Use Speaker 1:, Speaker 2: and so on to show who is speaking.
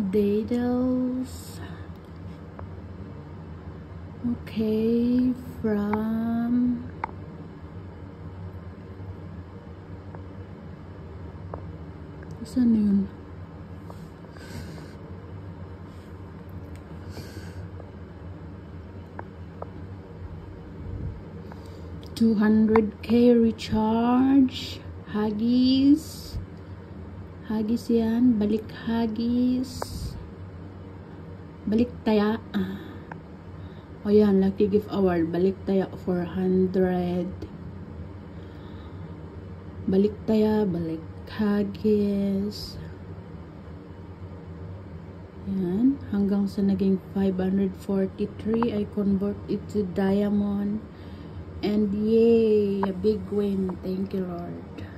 Speaker 1: Dados. Okay, from saan yun? $200K recharge. Huggies. Huggies yan. Balik Huggies. Balik taya. O yan, lucky gift award. Balik taya 400. Balik taya. Balik Huggies. Yan. Hanggang sa naging 543, I convert it to diamond. And yay, a big win. Thank you, Lord.